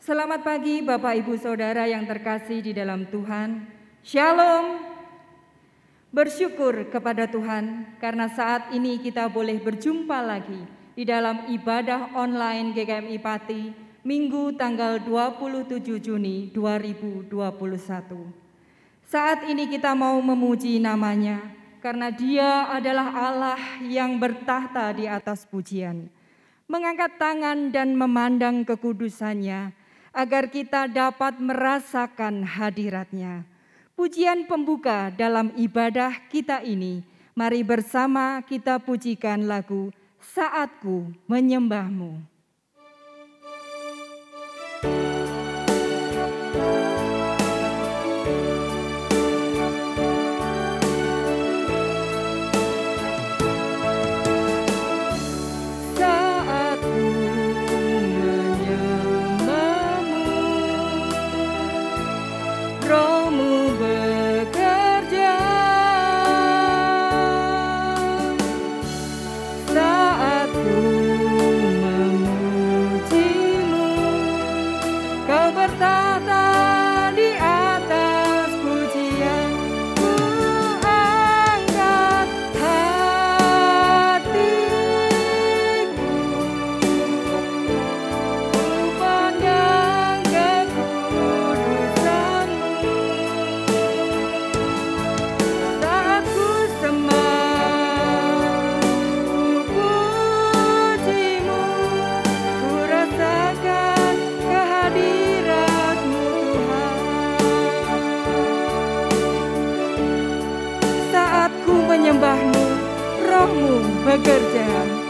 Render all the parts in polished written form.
Selamat pagi Bapak Ibu Saudara yang terkasih di dalam Tuhan. Shalom. Bersyukur kepada Tuhan karena saat ini kita boleh berjumpa lagi di dalam ibadah online GKMI Pati Minggu tanggal 27 Juni 2021. Saat ini kita mau memuji namanya karena Dia adalah Allah yang bertahta di atas pujian. Mengangkat tangan dan memandang kekudusannya agar kita dapat merasakan hadirat-Nya. Pujian pembuka dalam ibadah kita ini, mari bersama kita pujikan lagu Saatku Menyembahmu. Menyembahmu, rohmu bekerja.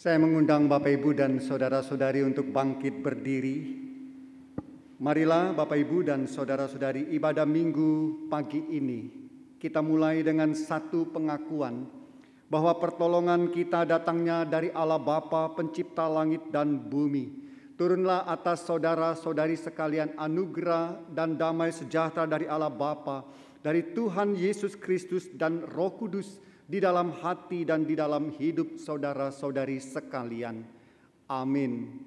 Saya mengundang Bapak Ibu dan saudara-saudari untuk bangkit berdiri. Marilah Bapak Ibu dan saudara-saudari, ibadah Minggu pagi ini kita mulai dengan satu pengakuan bahwa pertolongan kita datangnya dari Allah Bapa pencipta langit dan bumi. Turunlah atas saudara-saudari sekalian anugerah dan damai sejahtera dari Allah Bapa, dari Tuhan Yesus Kristus dan Roh Kudus, di dalam hati dan di dalam hidup saudara-saudari sekalian. Amin.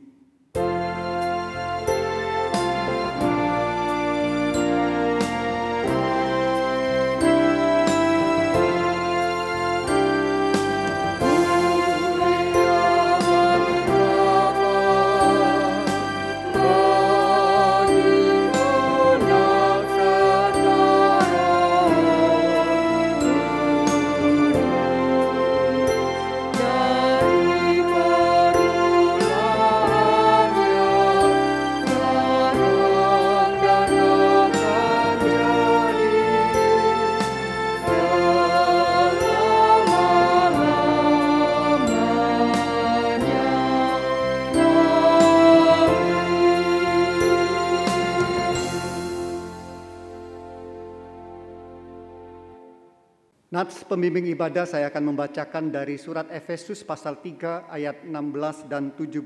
Nats pembimbing ibadah saya akan membacakan dari surat Efesus pasal 3 ayat 16 dan 17.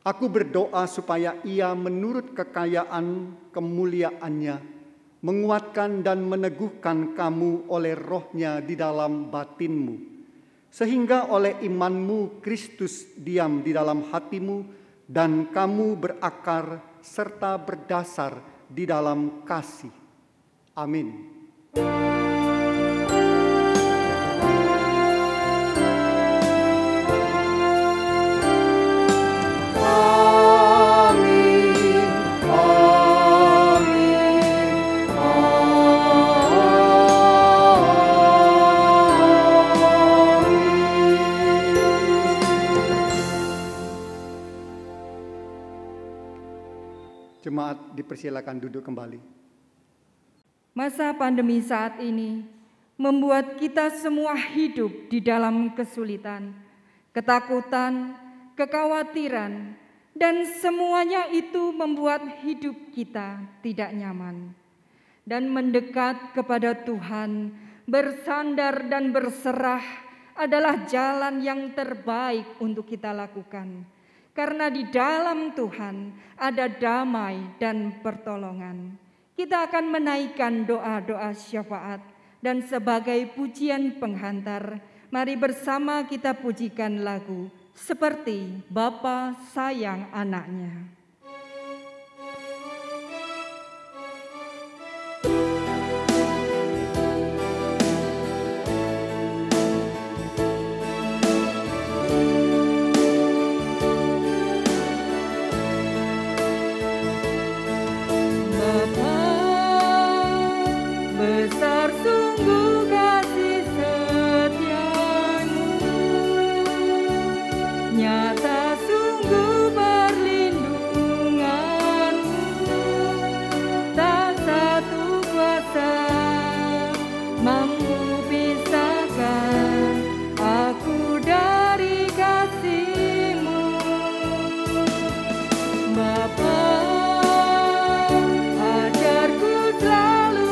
Aku berdoa supaya Ia menurut kekayaan kemuliaannya menguatkan dan meneguhkan kamu oleh Roh-Nya di dalam batinmu, sehingga oleh imanmu Kristus diam di dalam hatimu dan kamu berakar serta berdasar di dalam kasih. Amin. Jemaat dipersilakan duduk kembali. Masa pandemi saat ini membuat kita semua hidup di dalam kesulitan, ketakutan, kekhawatiran, dan semuanya itu membuat hidup kita tidak nyaman. Dan mendekat kepada Tuhan, bersandar dan berserah adalah jalan yang terbaik untuk kita lakukan. Karena di dalam Tuhan ada damai dan pertolongan. Kita akan menaikkan doa-doa syafaat dan sebagai pujian penghantar, mari bersama kita pujikan lagu seperti Bapa sayang anaknya. Besar sungguh kasih setiamu, nyata sungguh perlindunganmu, tak satu kuasa mampu pisahkan aku dari kasih-Mu. Bapa, ajarku selalu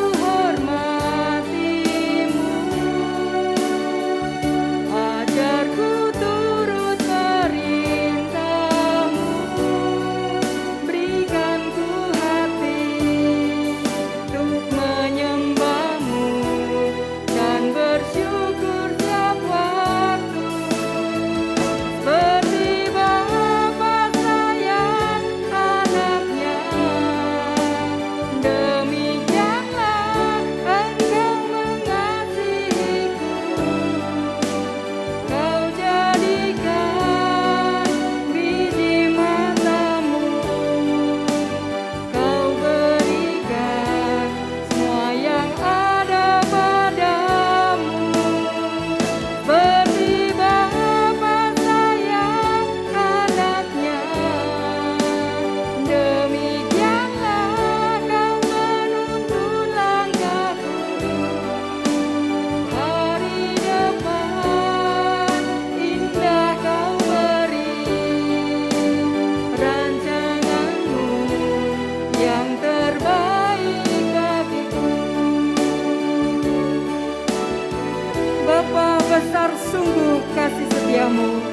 besar sungguh kasih setiamu,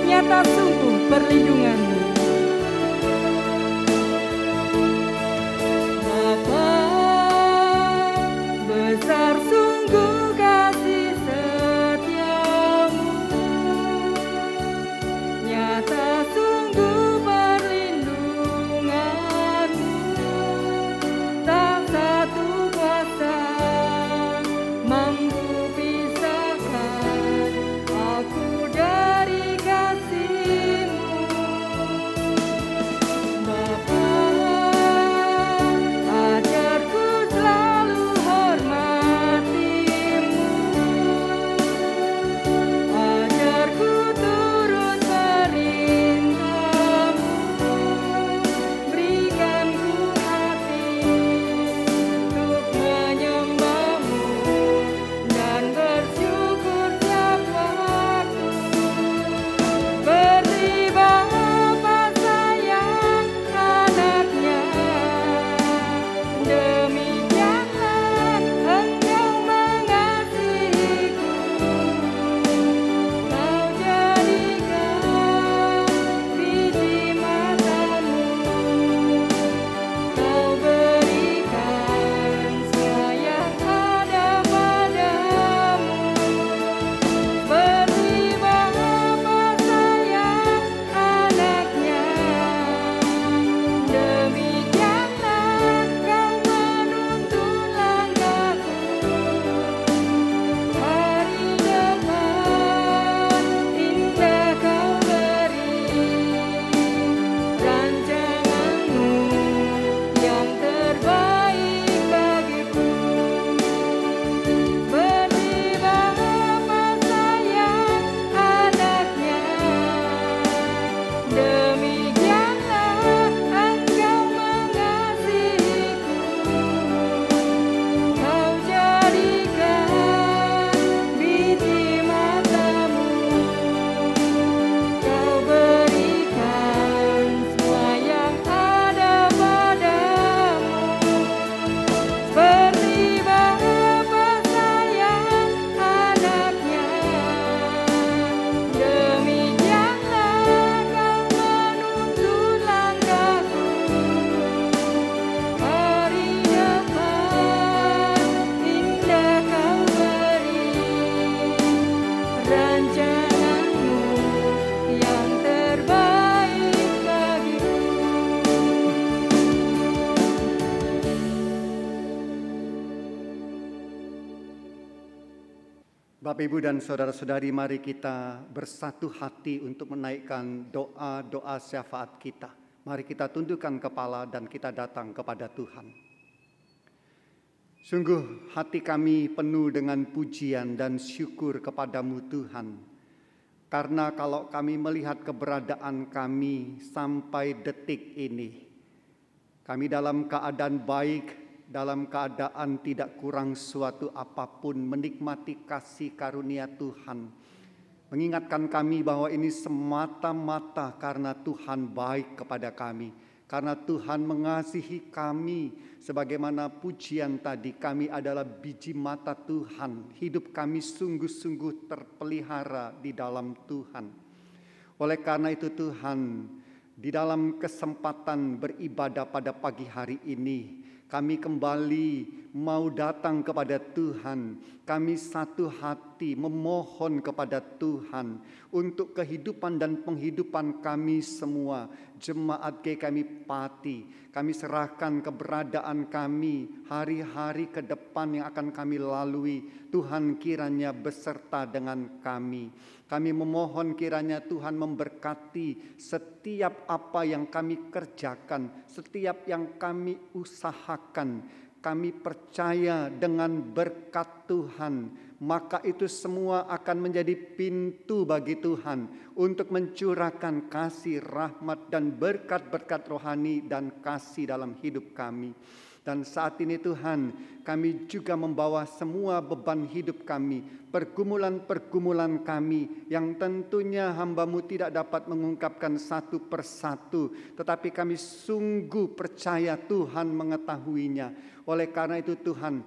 nyata sungguh perlindunganmu. Bapa, besar sungguh kasih setiamu, nyata sungguh perlindunganmu, tak satu kuasa mampu pisahkan aku dari kasih-Mu. Bapak, Ibu, dan saudara-saudari, mari kita bersatu hati untuk menaikkan doa-doa syafaat kita. Mari kita tundukkan kepala dan kita datang kepada Tuhan. Sungguh hati kami penuh dengan pujian dan syukur kepadamu Tuhan. Karena kalau kami melihat keberadaan kami sampai detik ini, kami dalam keadaan baik, dalam keadaan tidak kurang suatu apapun, menikmati kasih karunia Tuhan. Mengingatkan kami bahwa ini semata-mata karena Tuhan baik kepada kami. Karena Tuhan mengasihi kami, sebagaimana pujian tadi, kami adalah biji mata Tuhan. Hidup kami sungguh-sungguh terpelihara di dalam Tuhan. Oleh karena itu Tuhan, di dalam kesempatan beribadah pada pagi hari ini, kami kembali mau datang kepada Tuhan. Kami satu hati memohon kepada Tuhan untuk kehidupan dan penghidupan kami semua. Jemaat GKMI Pati, kami serahkan keberadaan kami hari-hari ke depan yang akan kami lalui. Tuhan kiranya beserta dengan kami. Kami memohon kiranya Tuhan memberkati setiap apa yang kami kerjakan, setiap yang kami usahakan. Kami percaya dengan berkat Tuhan, maka itu semua akan menjadi pintu bagi Tuhan untuk mencurahkan kasih, rahmat, dan berkat-berkat rohani dan kasih dalam hidup kami. Dan saat ini Tuhan, kami juga membawa semua beban hidup kami, pergumulan-pergumulan kami yang tentunya hamba-Mu tidak dapat mengungkapkan satu persatu, tetapi kami sungguh percaya Tuhan mengetahuinya. Oleh karena itu Tuhan,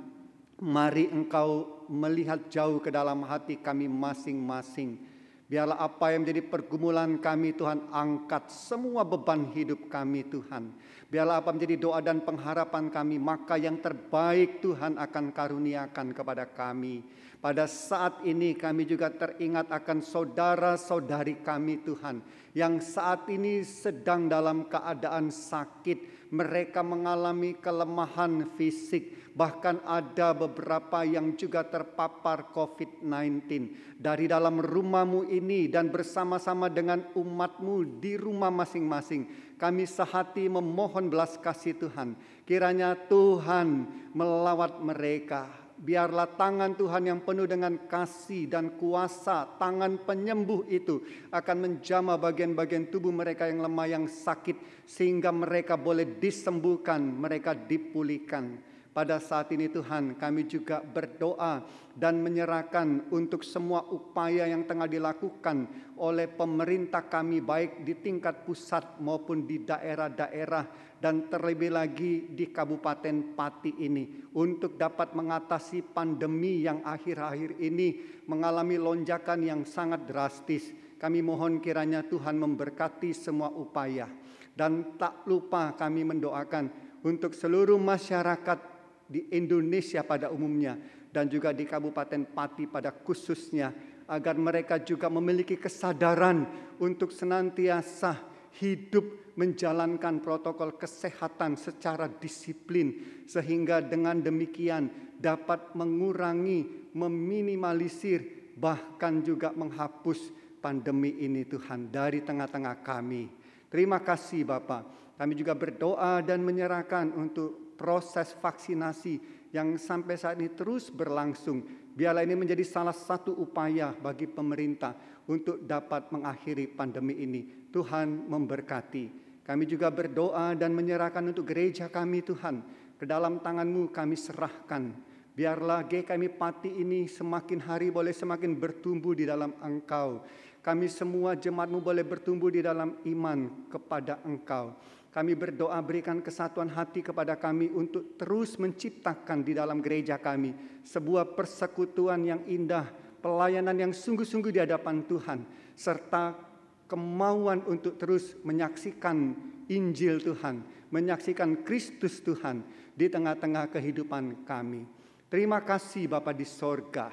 mari Engkau melihat jauh ke dalam hati kami masing-masing. Biarlah apa yang menjadi pergumulan kami Tuhan, angkat semua beban hidup kami Tuhan. Biarlah apa menjadi doa dan pengharapan kami, maka yang terbaik Tuhan akan karuniakan kepada kami. Pada saat ini kami juga teringat akan saudara-saudari kami Tuhan, yang saat ini sedang dalam keadaan sakit. Mereka mengalami kelemahan fisik, bahkan ada beberapa yang juga terpapar COVID-19. Dari dalam rumah-Mu ini dan bersama-sama dengan umat-Mu di rumah masing-masing, kami sehati memohon belas kasih Tuhan. Kiranya Tuhan melawat mereka. Biarlah tangan Tuhan yang penuh dengan kasih dan kuasa, tangan penyembuh itu akan menjamah bagian-bagian tubuh mereka yang lemah, yang sakit, sehingga mereka boleh disembuhkan, mereka dipulihkan. Pada saat ini Tuhan, kami juga berdoa dan menyerahkan untuk semua upaya yang tengah dilakukan oleh pemerintah kami, baik di tingkat pusat maupun di daerah-daerah, dan terlebih lagi di Kabupaten Pati ini, untuk dapat mengatasi pandemi yang akhir-akhir ini mengalami lonjakan yang sangat drastis. Kami mohon kiranya Tuhan memberkati semua upaya. Dan tak lupa kami mendoakan untuk seluruh masyarakat di Indonesia pada umumnya, dan juga di Kabupaten Pati pada khususnya, agar mereka juga memiliki kesadaran untuk senantiasa hidup menjalankan protokol kesehatan secara disiplin, sehingga dengan demikian dapat mengurangi, meminimalisir, bahkan juga menghapus pandemi ini Tuhan dari tengah-tengah kami. Terima kasih Bapak. Kami juga berdoa dan menyerahkan untuk proses vaksinasi yang sampai saat ini terus berlangsung. Biarlah ini menjadi salah satu upaya bagi pemerintah untuk dapat mengakhiri pandemi ini. Tuhan memberkati. Kami juga berdoa dan menyerahkan untuk gereja kami Tuhan. Ke dalam tangan-Mu kami serahkan. Biarlah GKMI Pati ini semakin hari boleh semakin bertumbuh di dalam Engkau. Kami semua jemaat-Mu boleh bertumbuh di dalam iman kepada Engkau. Kami berdoa berikan kesatuan hati kepada kami untuk terus menciptakan di dalam gereja kami sebuah persekutuan yang indah, pelayanan yang sungguh-sungguh di hadapan Tuhan, serta kemauan untuk terus menyaksikan Injil Tuhan, menyaksikan Kristus Tuhan di tengah-tengah kehidupan kami. Terima kasih Bapa di sorga.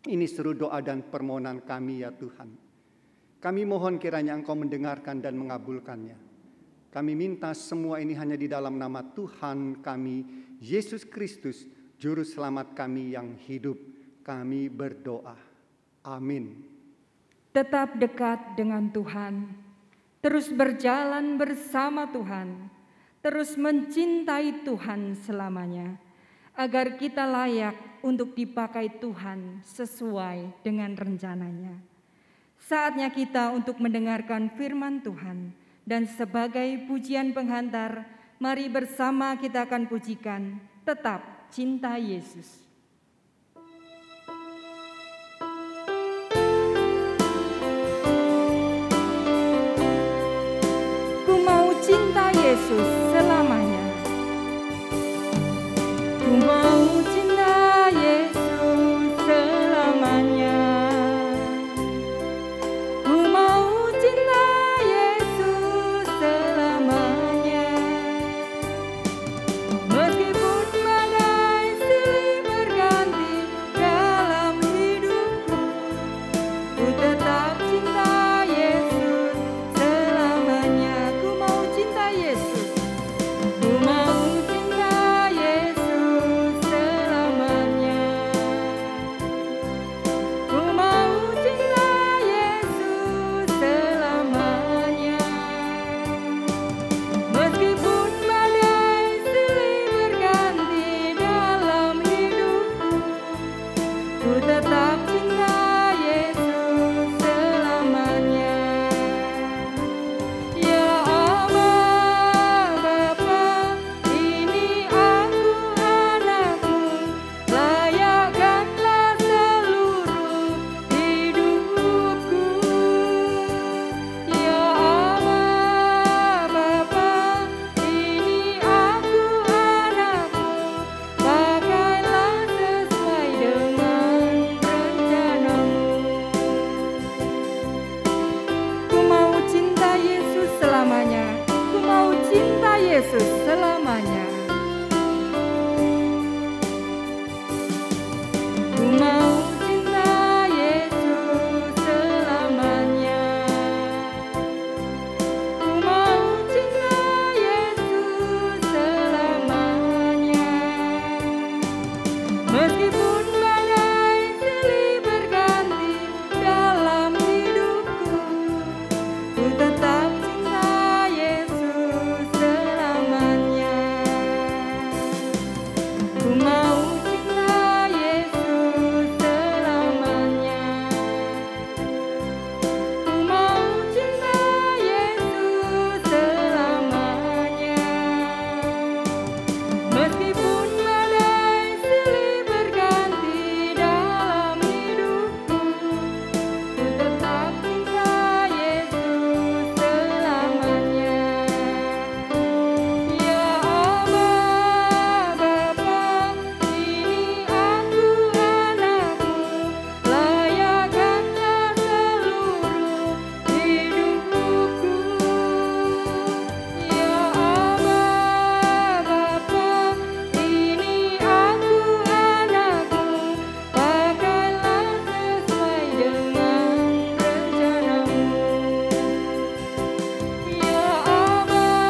Ini seru doa dan permohonan kami ya Tuhan. Kami mohon kiranya Engkau mendengarkan dan mengabulkannya. Kami minta semua ini hanya di dalam nama Tuhan kami, Yesus Kristus, Juru Selamat kami yang hidup. kami berdoa. Amin. Tetap dekat dengan Tuhan, terus berjalan bersama Tuhan, terus mencintai Tuhan selamanya, agar kita layak untuk dipakai Tuhan sesuai dengan rencananya. Saatnya kita untuk mendengarkan firman Tuhan, dan sebagai pujian penghantar, mari bersama kita akan pujikan Tetap Cinta Yesus. Ku mau cinta Yesus selamanya. Ku mau cinta Yesus selamanya. Ku mau cinta Yesus selamanya. Meskipun badai silih berganti dalam hidupku, ku tetap cinta Yesus selamanya. Ku mau cinta Yesus. Ku mau cinta Yesus selamanya. Ku mau cinta Yesus selamanya. Meskipun badai silih berganti dalam hidupku, ku tetap cinta Yesus selamanya. Ya Allah Bapa, ini aku anakmu, layakkanlah seluruh hidupku. Ya Allah Bapa, ini aku anakmu, pakailah sesuai dengan rencanamu. Ku mau cinta Yesus selamanya. Ku mau cinta Yesus selamanya. Ku mau cinta Yesus selamanya. Ku mau cinta Yesus selamanya. Meskipun badai silih berganti dalam hidupku, ku tetap cinta Yesus selamanya. Ku mau cinta Yesus selamanya. Ku mau cinta Yesus selamanya. Meskipun badai silih berganti dalam hidupku, ku tetap cinta Yesus selamanya. Ya Allah Bapa, ini aku anakmu, layakkanlah seluruh hidupku. Ya Allah Bapa, ini aku anakmu, pakailah sesuai dengan rencanamu. Ya Allah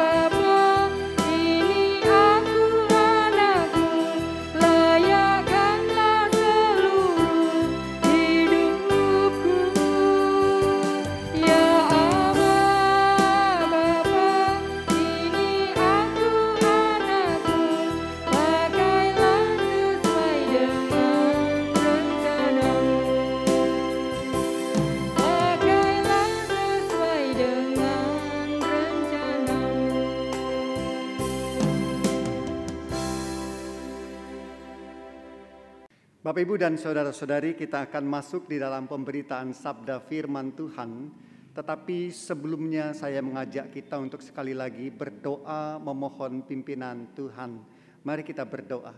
Bapa, ini aku anakmu, layakkanlah seluruh hidupku. Ya Allah Bapa, ini aku anakmu, pakailah sesuai dengan rencanamu. Pakailah sesuai dengan rencanamu. Bapak, Ibu, dan saudara-saudari, kita akan masuk di dalam pemberitaan sabda firman Tuhan. Tetapi sebelumnya saya mengajak kita untuk sekali lagi berdoa memohon pimpinan Tuhan. Mari kita berdoa.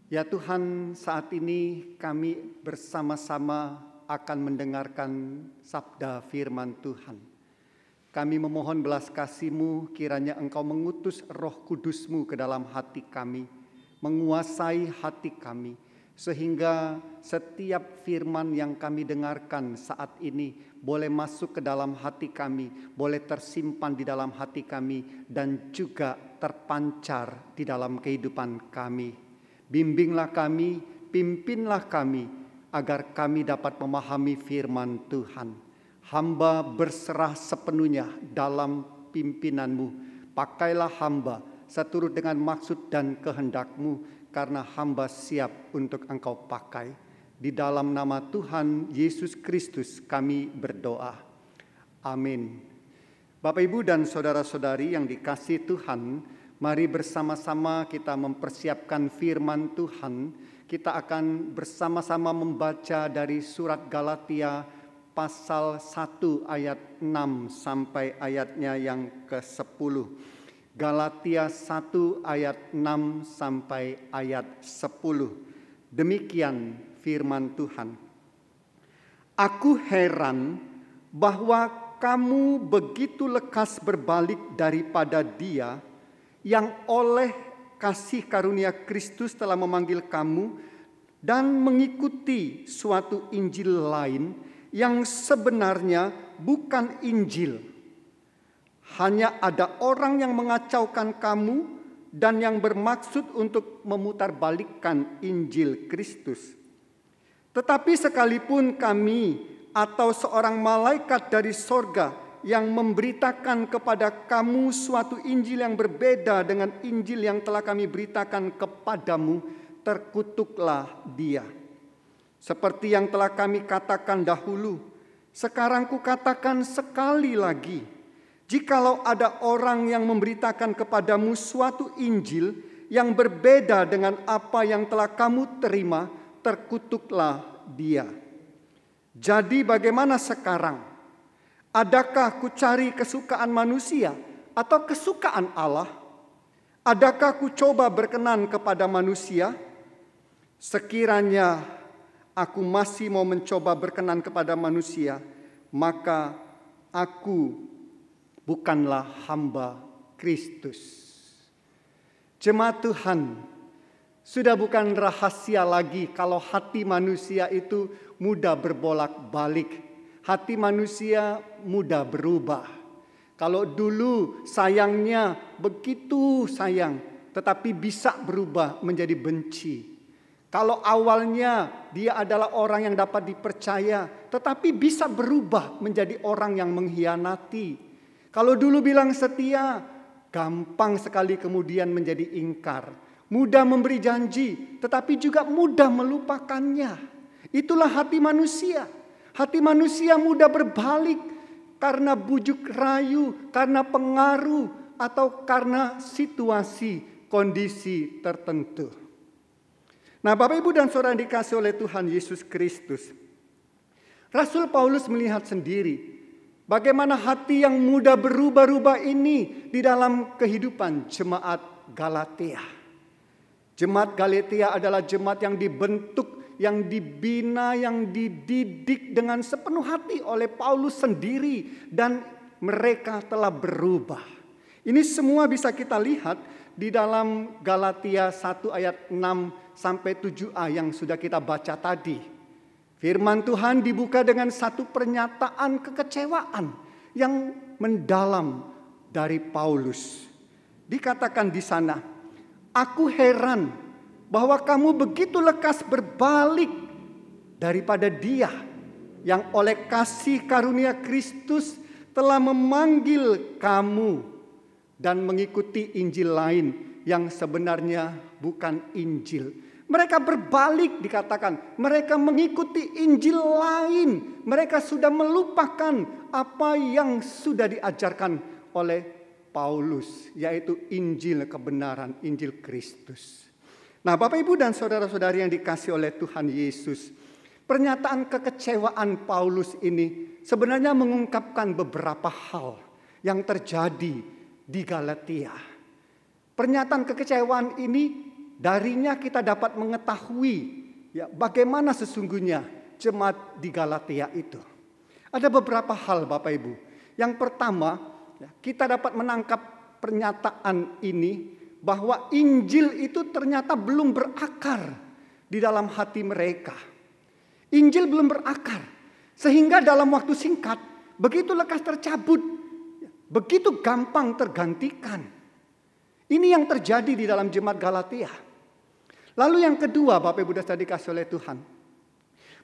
Ya Tuhan, saat ini kami bersama-sama akan mendengarkan sabda firman Tuhan. Kami memohon belas kasih-Mu, kiranya Engkau mengutus Roh Kudus-Mu ke dalam hati kami, menguasai hati kami, sehingga setiap firman yang kami dengarkan saat ini boleh masuk ke dalam hati kami, boleh tersimpan di dalam hati kami, dan juga terpancar di dalam kehidupan kami. Bimbinglah kami, pimpinlah kami, agar kami dapat memahami firman Tuhan. Hamba berserah sepenuhnya dalam pimpinanmu. Pakailah hamba seturut dengan maksud dan kehendak-Mu, karena hamba siap untuk Engkau pakai. Di dalam nama Tuhan Yesus Kristus kami berdoa. Amin. Bapak, Ibu, dan saudara-saudari yang dikasihi Tuhan, mari bersama-sama kita mempersiapkan firman Tuhan. Kita akan bersama-sama membaca dari surat Galatia pasal 1 ayat 6 sampai ayatnya yang ke-10. Galatia 1 ayat 6 sampai ayat 10. Demikian firman Tuhan. Aku heran bahwa kamu begitu lekas berbalik daripada Dia yang oleh kasih karunia Kristus telah memanggil kamu dan mengikuti suatu Injil lain yang sebenarnya bukan Injil. Hanya ada orang yang mengacaukan kamu dan yang bermaksud untuk memutarbalikkan Injil Kristus. Tetapi sekalipun kami atau seorang malaikat dari sorga yang memberitakan kepada kamu suatu Injil yang berbeda dengan Injil yang telah kami beritakan kepadamu, terkutuklah dia. Seperti yang telah kami katakan dahulu, sekarang kukatakan sekali lagi, jikalau ada orang yang memberitakan kepadamu suatu Injil yang berbeda dengan apa yang telah kamu terima, terkutuklah dia. Jadi bagaimana sekarang? Adakah ku cari kesukaan manusia atau kesukaan Allah? Adakah ku coba berkenan kepada manusia? Sekiranya aku masih mau mencoba berkenan kepada manusia, maka aku bukanlah hamba Kristus. Jemaat Tuhan, sudah bukan rahasia lagi kalau hati manusia itu mudah berbolak-balik. Hati manusia mudah berubah. Kalau dulu sayangnya begitu sayang, tetapi bisa berubah menjadi benci. Kalau awalnya dia adalah orang yang dapat dipercaya, tetapi bisa berubah menjadi orang yang mengkhianati. Kalau dulu bilang setia, gampang sekali kemudian menjadi ingkar. Mudah memberi janji, tetapi juga mudah melupakannya. Itulah hati manusia. Hati manusia mudah berbalik karena bujuk rayu, karena pengaruh, atau karena situasi, kondisi tertentu. Nah, Bapak, Ibu, dan saudara dikasih oleh Tuhan Yesus Kristus, Rasul Paulus melihat sendiri bagaimana hati yang mudah berubah-ubah ini di dalam kehidupan jemaat Galatia. Jemaat Galatia adalah jemaat yang dibentuk, yang dibina, yang dididik dengan sepenuh hati oleh Paulus sendiri, dan mereka telah berubah. Ini semua bisa kita lihat di dalam Galatia 1 ayat 6 sampai 7a yang sudah kita baca tadi. Firman Tuhan dibuka dengan satu pernyataan kekecewaan yang mendalam dari Paulus. Dikatakan di sana, aku heran bahwa kamu begitu lekas berbalik daripada Dia yang oleh kasih karunia Kristus telah memanggil kamu dan mengikuti Injil lain yang sebenarnya bukan Injil. Mereka berbalik, dikatakan mereka mengikuti Injil lain. Mereka sudah melupakan apa yang sudah diajarkan oleh Paulus, yaitu Injil kebenaran, Injil Kristus. Nah, Bapak, Ibu, dan saudara-saudari yang dikasih oleh Tuhan Yesus, pernyataan kekecewaan Paulus ini sebenarnya mengungkapkan beberapa hal yang terjadi di Galatia. Pernyataan kekecewaan ini darinya kita dapat mengetahui ya, bagaimana sesungguhnya jemaat di Galatia itu. Ada beberapa hal, Bapak, Ibu. Yang pertama, kita dapat menangkap pernyataan ini bahwa Injil itu ternyata belum berakar di dalam hati mereka. Injil belum berakar, sehingga dalam waktu singkat begitu lekas tercabut, begitu gampang tergantikan. Ini yang terjadi di dalam jemaat Galatia. Lalu yang kedua, Bapak Ibu dan Saudara dikasih oleh Tuhan,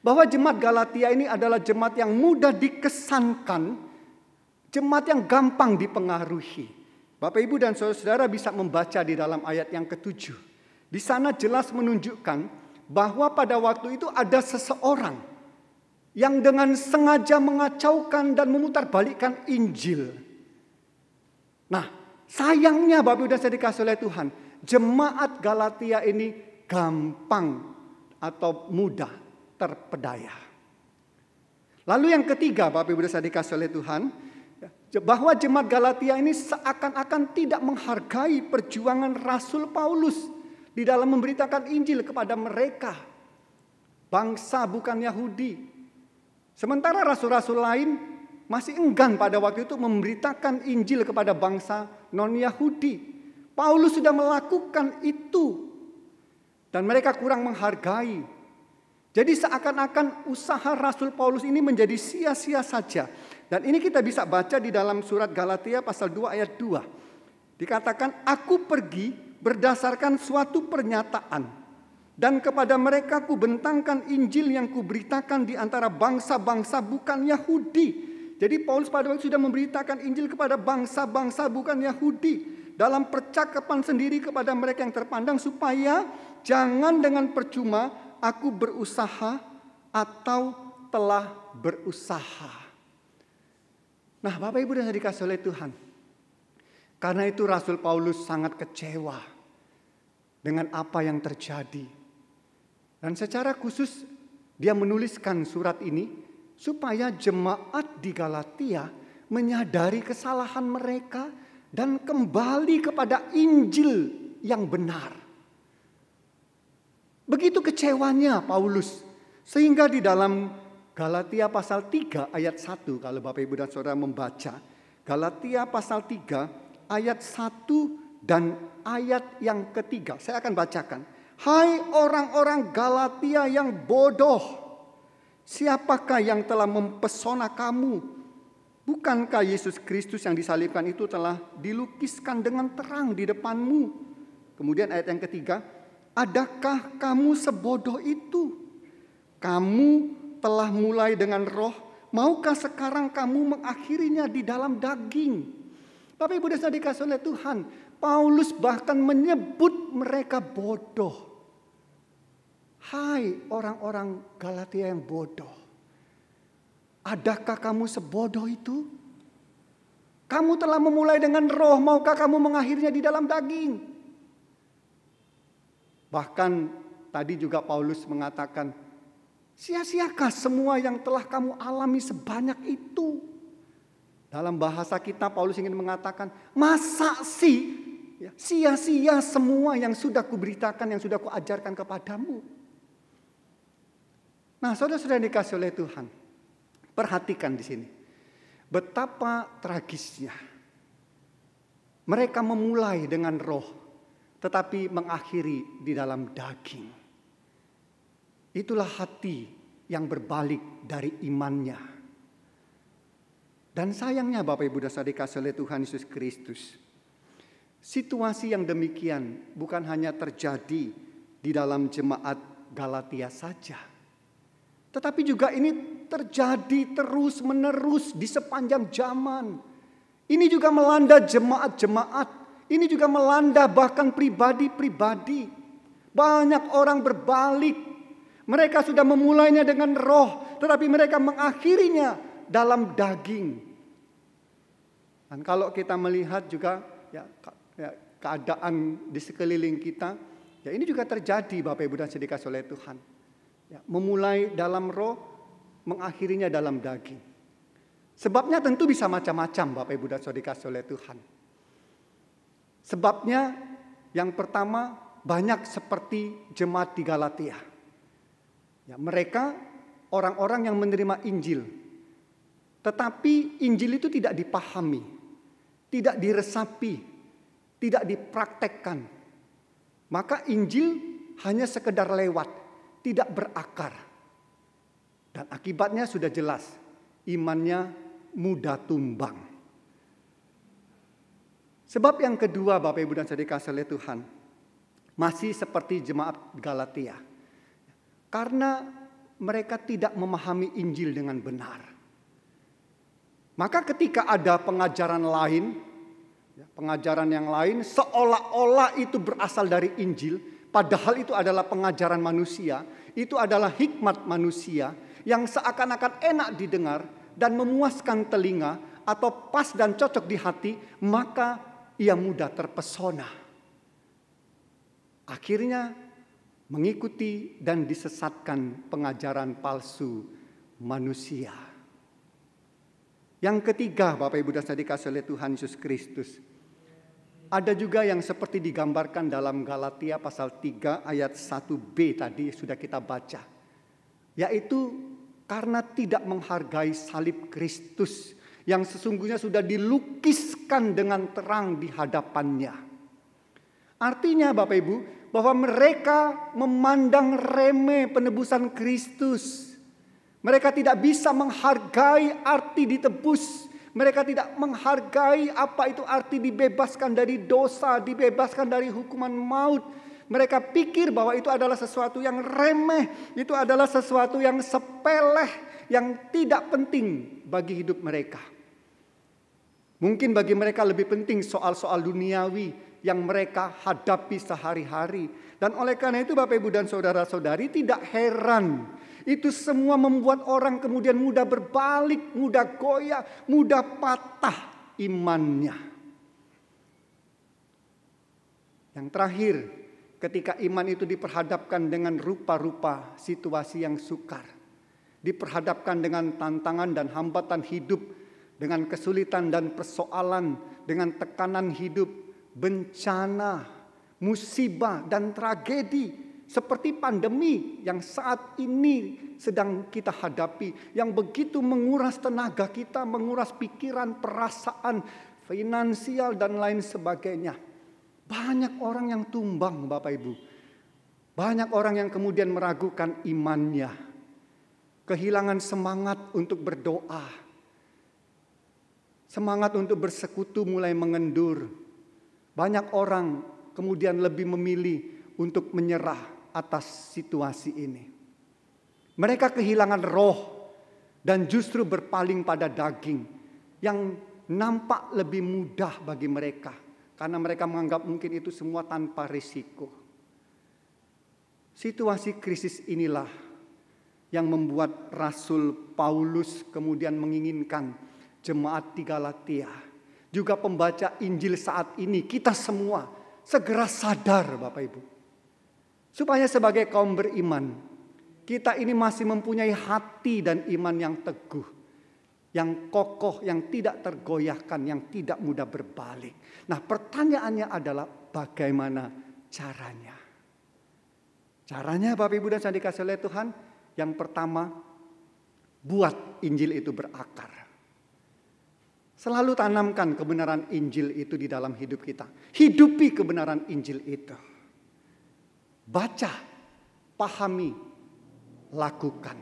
bahwa jemaat Galatia ini adalah jemaat yang mudah dikesankan, jemaat yang gampang dipengaruhi. Bapak Ibu dan Saudara bisa membaca di dalam ayat yang ke-7. Di sana jelas menunjukkan bahwa pada waktu itu ada seseorang yang dengan sengaja mengacaukan dan memutarbalikkan Injil. Nah, sayangnya Bapak Ibu dan Saudara dikasih oleh Tuhan, jemaat Galatia ini gampang atau mudah terpedaya. Lalu yang ketiga, Bapak Ibu dan Saudara dikasih oleh Tuhan, bahwa jemaat Galatia ini seakan-akan tidak menghargai perjuangan Rasul Paulus di dalam memberitakan Injil kepada mereka, bangsa bukan Yahudi. Sementara rasul-rasul lain masih enggan pada waktu itu memberitakan Injil kepada bangsa non-Yahudi. Paulus sudah melakukan itu dan mereka kurang menghargai. Jadi seakan-akan usaha Rasul Paulus ini menjadi sia-sia saja. Dan ini kita bisa baca di dalam surat Galatia pasal 2 ayat 2. Dikatakan, aku pergi berdasarkan suatu pernyataan. Dan kepada mereka kubentangkan Injil yang kuberitakan di antara bangsa-bangsa bukan Yahudi. Jadi Paulus pada waktu sudah memberitakan Injil kepada bangsa-bangsa bukan Yahudi. Dalam percakapan sendiri kepada mereka yang terpandang, supaya jangan dengan percuma aku berusaha atau telah berusaha. Nah, Bapak Ibu dan Saudara dikasih oleh Tuhan, karena itu Rasul Paulus sangat kecewa dengan apa yang terjadi. Dan secara khusus dia menuliskan surat ini supaya jemaat di Galatia menyadari kesalahan mereka dan kembali kepada Injil yang benar. Begitu kecewanya Paulus, sehingga di dalam Galatia pasal 3 ayat 1, kalau Bapak Ibu dan Saudara membaca, Galatia pasal 3 ayat 1 dan ayat yang ketiga, saya akan bacakan. Hai orang-orang Galatia yang bodoh, siapakah yang telah mempesona kamu? Bukankah Yesus Kristus yang disalibkan itu telah dilukiskan dengan terang di depanmu? Kemudian ayat yang ketiga, adakah kamu sebodoh itu? Kamu telah mulai dengan roh, maukah sekarang kamu mengakhirinya di dalam daging? Bapak Ibu dan Saudara dikasih oleh Tuhan, Paulus bahkan menyebut mereka bodoh. Hai orang-orang Galatia yang bodoh, adakah kamu sebodoh itu? Kamu telah memulai dengan roh, maukah kamu mengakhirinya di dalam daging? Bahkan tadi juga Paulus mengatakan, sia-siakah semua yang telah kamu alami sebanyak itu? Dalam bahasa kita Paulus ingin mengatakan, masa sih sia-sia semua yang sudah kuberitakan, yang sudah kuajarkan kepadamu? Nah, saudara-saudara dikasih oleh Tuhan, perhatikan di sini betapa tragisnya mereka memulai dengan roh, tetapi mengakhiri di dalam daging. Itulah hati yang berbalik dari imannya. Dan sayangnya Bapak Ibu dan Saudara dikasih oleh Tuhan Yesus Kristus, situasi yang demikian bukan hanya terjadi di dalam jemaat Galatia saja, tetapi juga ini terjadi terus-menerus di sepanjang zaman. Ini juga melanda jemaat-jemaat, ini juga melanda bahkan pribadi-pribadi. Banyak orang berbalik. Mereka sudah memulainya dengan roh, tetapi mereka mengakhirinya dalam daging. Dan kalau kita melihat juga keadaan di sekeliling kita, ya ini juga terjadi Bapak Ibu dan Saudara dikasih oleh Tuhan. Ya, memulai dalam roh, mengakhirinya dalam daging. Sebabnya tentu bisa macam-macam Bapak Ibu dan Saudara dikasih oleh Tuhan. Sebabnya yang pertama, banyak seperti jemaat di Galatia. Ya, mereka orang-orang yang menerima Injil, tetapi Injil itu tidak dipahami, tidak diresapi, tidak dipraktekkan. Maka Injil hanya sekedar lewat, tidak berakar. Dan akibatnya sudah jelas, imannya mudah tumbang. Sebab yang kedua Bapak Ibu dan Saudara dikasih oleh Tuhan, masih seperti jemaat Galatia. Karena mereka tidak memahami Injil dengan benar. Maka ketika ada pengajaran lain, pengajaran yang lain seolah-olah itu berasal dari Injil, padahal itu adalah pengajaran manusia, itu adalah hikmat manusia yang seakan-akan enak didengar dan memuaskan telinga atau pas dan cocok di hati, maka ia mudah terpesona. Akhirnya mengikuti dan disesatkan pengajaran palsu manusia. Yang ketiga, Bapak Ibu dan Saudara dikasihi oleh Tuhan Yesus Kristus, ada juga yang seperti digambarkan dalam Galatia pasal 3 ayat 1b tadi sudah kita baca. Yaitu karena tidak menghargai salib Kristus yang sesungguhnya sudah dilukiskan dengan terang di hadapannya. Artinya Bapak Ibu, bahwa mereka memandang remeh penebusan Kristus. Mereka tidak bisa menghargai arti ditebus. Mereka tidak menghargai apa itu arti dibebaskan dari dosa, dibebaskan dari hukuman maut. Mereka pikir bahwa itu adalah sesuatu yang remeh, itu adalah sesuatu yang sepele, yang tidak penting bagi hidup mereka. Mungkin bagi mereka lebih penting soal-soal duniawi yang mereka hadapi sehari-hari. Dan oleh karena itu Bapak Ibu dan saudara-saudari, tidak heran itu semua membuat orang kemudian mudah berbalik, mudah goyah, mudah patah imannya. Yang terakhir, ketika iman itu diperhadapkan dengan rupa-rupa situasi yang sukar, diperhadapkan dengan tantangan dan hambatan hidup, dengan kesulitan dan persoalan, dengan tekanan hidup, bencana, musibah dan tragedi seperti pandemi yang saat ini sedang kita hadapi, yang begitu menguras tenaga kita, menguras pikiran, perasaan, finansial dan lain sebagainya. Banyak orang yang tumbang Bapak Ibu. Banyak orang yang kemudian meragukan imannya. Kehilangan semangat untuk berdoa. Semangat untuk bersekutu mulai mengendur. Banyak orang kemudian lebih memilih untuk menyerah atas situasi ini. Mereka kehilangan roh dan justru berpaling pada daging yang nampak lebih mudah bagi mereka. Karena mereka menganggap mungkin itu semua tanpa risiko. Situasi krisis inilah yang membuat Rasul Paulus kemudian menginginkan jemaat di Galatia, juga pembaca Injil saat ini, kita semua segera sadar Bapak Ibu. Supaya sebagai kaum beriman, kita ini masih mempunyai hati dan iman yang teguh, yang kokoh, yang tidak tergoyahkan, yang tidak mudah berbalik. Nah, pertanyaannya adalah bagaimana caranya? Caranya Bapak Ibu dan Saudara dikasihi oleh Tuhan, yang pertama, buat Injil itu berakar. Selalu tanamkan kebenaran Injil itu di dalam hidup kita. Hidupi kebenaran Injil itu. Baca, pahami, lakukan.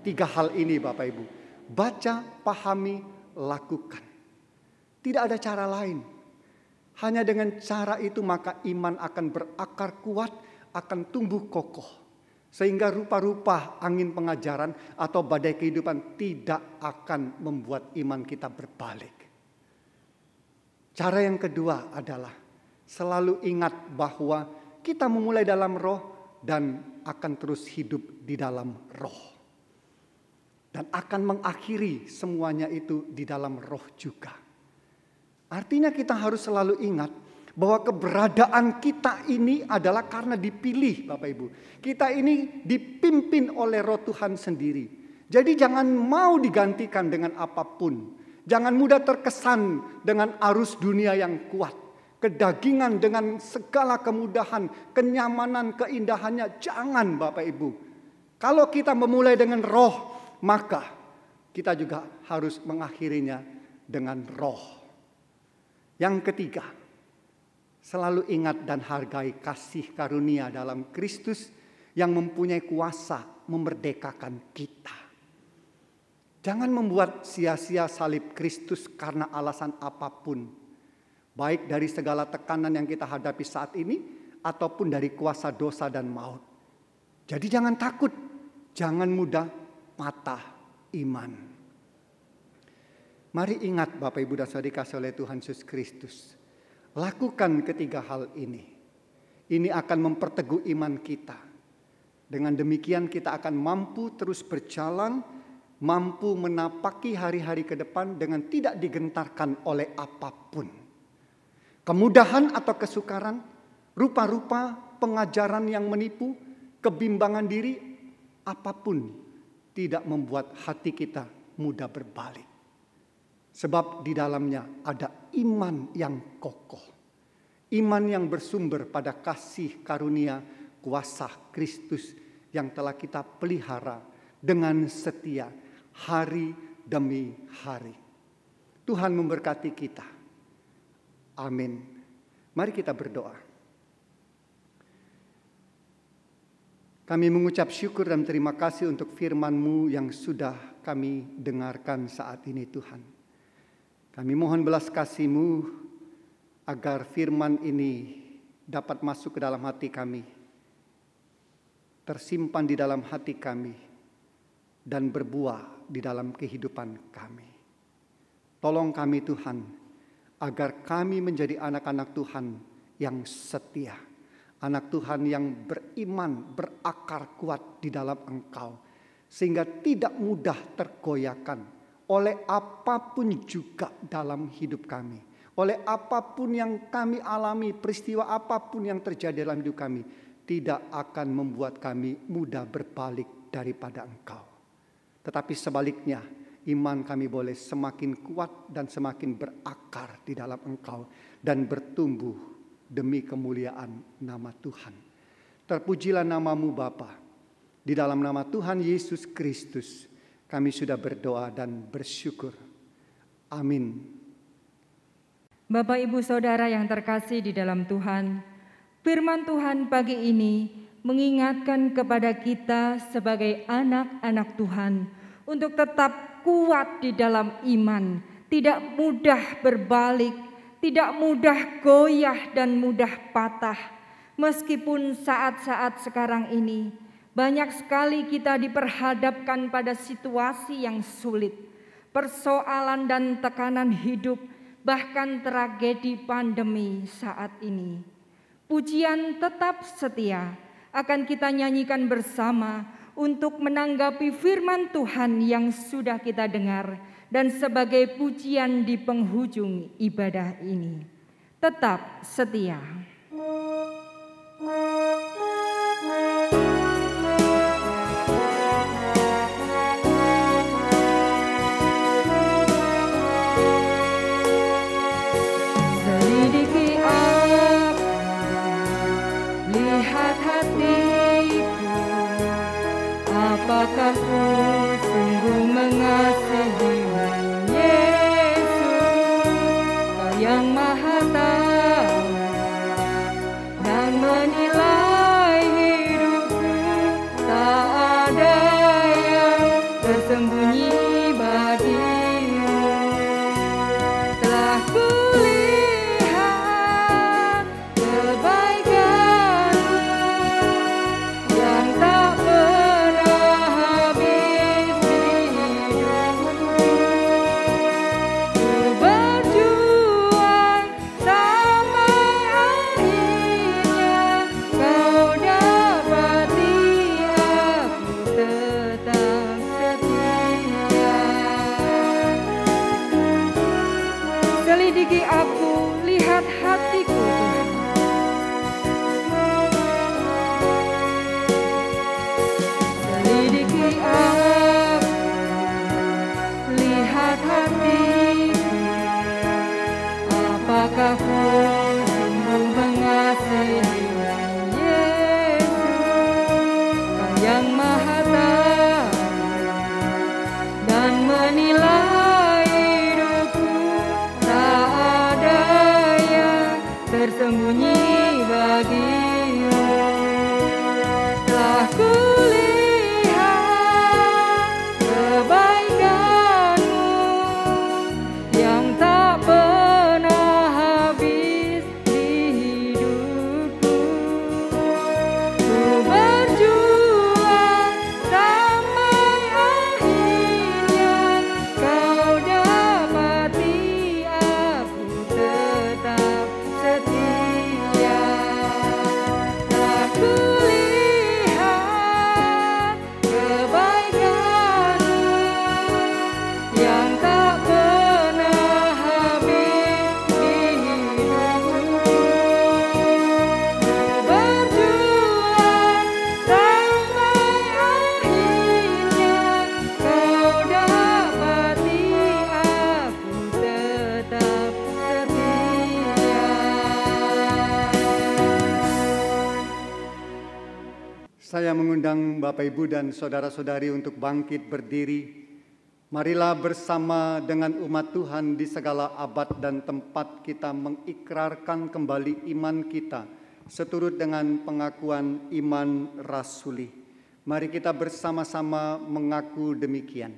3 hal ini Bapak Ibu. Baca, pahami, lakukan. Tidak ada cara lain. Hanya dengan cara itu maka iman akan berakar kuat, akan tumbuh kokoh. Sehingga rupa-rupa angin pengajaran atau badai kehidupan tidak akan membuat iman kita berbalik. Cara yang kedua adalah selalu ingat bahwa kita memulai dalam roh dan akan terus hidup di dalam roh. Dan akan mengakhiri semuanya itu di dalam roh juga. Artinya kita harus selalu ingat bahwa keberadaan kita ini adalah karena dipilih Bapak Ibu. Kita ini dipimpin oleh roh Tuhan sendiri. Jadi jangan mau digantikan dengan apapun. Jangan mudah terkesan dengan arus dunia yang kuat. Kedagingan dengan segala kemudahan, kenyamanan, keindahannya. Jangan Bapak Ibu. Kalau kita memulai dengan roh, maka kita juga harus mengakhirinya dengan roh. Yang ketiga, selalu ingat dan hargai kasih karunia dalam Kristus yang mempunyai kuasa memerdekakan kita. Jangan membuat sia-sia salib Kristus karena alasan apapun. Baik dari segala tekanan yang kita hadapi saat ini ataupun dari kuasa dosa dan maut. Jadi jangan takut, jangan mudah patah iman. Mari ingat Bapak Ibu dan Saudara dikasih oleh Tuhan Yesus Kristus. Lakukan ketiga hal ini. Ini akan memperteguh iman kita. Dengan demikian kita akan mampu terus berjalan, mampu menapaki hari-hari ke depan dengan tidak digentarkan oleh apapun. Kemudahan atau kesukaran, rupa-rupa pengajaran yang menipu, kebimbangan diri, apapun tidak membuat hati kita mudah berbalik. Sebab di dalamnya ada iman yang kokoh. Iman yang bersumber pada kasih karunia kuasa Kristus yang telah kita pelihara dengan setia hari demi hari. Tuhan memberkati kita. Amin. Mari kita berdoa. Kami mengucap syukur dan terima kasih untuk firman-Mu yang sudah kami dengarkan saat ini Tuhan. Kami mohon belas kasih-Mu agar firman ini dapat masuk ke dalam hati kami, tersimpan di dalam hati kami, dan berbuah di dalam kehidupan kami. Tolong kami Tuhan, agar kami menjadi anak-anak Tuhan yang setia. Anak Tuhan yang beriman, berakar kuat di dalam Engkau. Sehingga tidak mudah tergoyahkan oleh apapun juga dalam hidup kami. Oleh apapun yang kami alami, peristiwa apapun yang terjadi dalam hidup kami. Tidak akan membuat kami mudah berbalik daripada Engkau. Tetapi sebaliknya, iman kami boleh semakin kuat dan semakin berakar di dalam Engkau. Dan bertumbuh demi kemuliaan nama Tuhan. Terpujilah nama-Mu Bapa. Di dalam nama Tuhan Yesus Kristus kami sudah berdoa dan bersyukur. Amin. Bapak Ibu Saudara yang terkasih di dalam Tuhan, firman Tuhan pagi ini mengingatkan kepada kita sebagai anak-anak Tuhan untuk tetap kuat di dalam iman, tidak mudah berbalik, tidak mudah goyah dan mudah patah. Meskipun saat-saat sekarang ini banyak sekali kita diperhadapkan pada situasi yang sulit, persoalan dan tekanan hidup, bahkan tragedi pandemi saat ini. Pujian tetap setia akan kita nyanyikan bersama untuk menanggapi firman Tuhan yang sudah kita dengar dan sebagai pujian di penghujung ibadah ini. Tetap setia. Selidiki aku, lihat hatiku, apakah ku sungguh mengasihimu, Yesus, Kau yang Maha Tahu dan menilai hidupku, tak ada yang tersembunyi bagimu. Telah kulihat kebaikan-Mu yang tak pernah habis di hidupku. Ku berjuang sampai akhirnya Kau dapati aku tetap setia. Selidiki aku, lihat hatiku Tuhan. Selidiki aku, lihat hatiku, apakah ku sungguh mengasihimu, Yesus, Kau yang Maha Tahu dan menilai hidupku, tak ada yang tersembunyi bagimu. Telah kulihat kebaikan-Mu yang tak pernah habis di hidupku. Saya mengundang Bapak Ibu dan saudara-saudari untuk bangkit berdiri. Marilah bersama dengan umat Tuhan di segala abad dan tempat kita mengikrarkan kembali iman kita seturut dengan pengakuan iman rasuli. Mari kita bersama-sama mengaku demikian.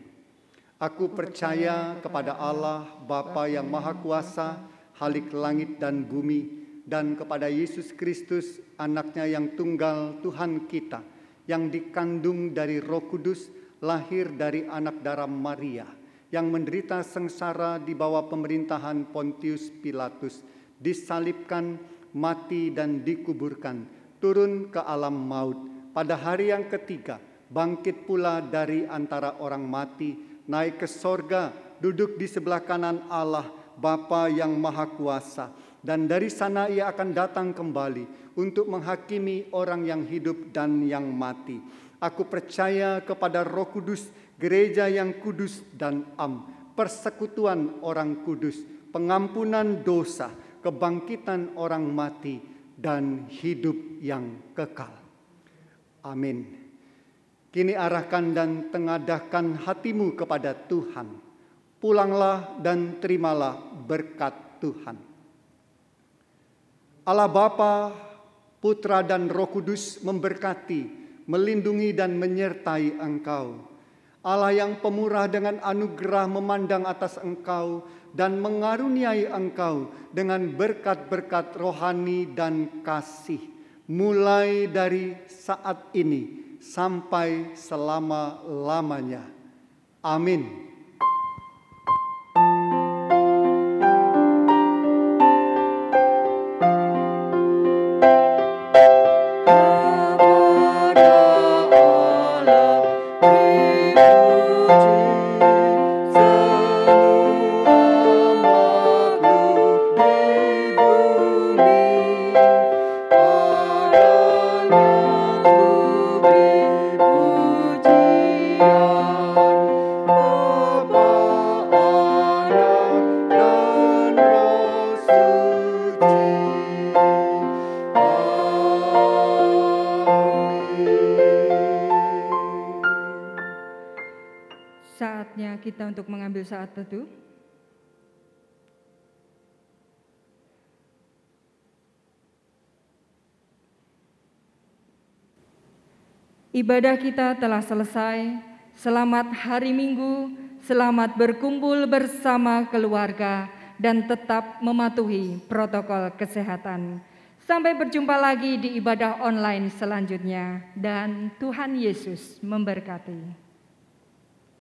Aku percaya kepada Allah Bapa yang Maha Kuasa, Khalik langit dan bumi, dan kepada Yesus Kristus, anaknya yang tunggal Tuhan kita, yang dikandung dari Roh Kudus, lahir dari anak darah Maria, yang menderita sengsara di bawah pemerintahan Pontius Pilatus, disalibkan, mati dan dikuburkan, turun ke alam maut, pada hari yang ketiga bangkit pula dari antara orang mati, naik ke sorga, duduk di sebelah kanan Allah Bapa yang Maha Kuasa, dan dari sana ia akan datang kembali untuk menghakimi orang yang hidup dan yang mati. Aku percaya kepada Roh Kudus, gereja yang kudus dan am, persekutuan orang kudus, pengampunan dosa, kebangkitan orang mati, dan hidup yang kekal. Amin. Kini arahkan dan tengadahkan hatimu kepada Tuhan. Pulanglah dan terimalah berkat Tuhan. Allah Bapa, Putra dan Roh Kudus memberkati, melindungi dan menyertai engkau. Allah yang pemurah dengan anugerah memandang atas engkau dan mengaruniai engkau dengan berkat-berkat rohani dan kasih, mulai dari saat ini sampai selama-lamanya. Amin. Saatnya kita untuk mengambil saat teduh. Ibadah kita telah selesai. Selamat hari Minggu, selamat berkumpul bersama keluarga, dan tetap mematuhi protokol kesehatan. Sampai berjumpa lagi di ibadah online selanjutnya, dan Tuhan Yesus memberkati.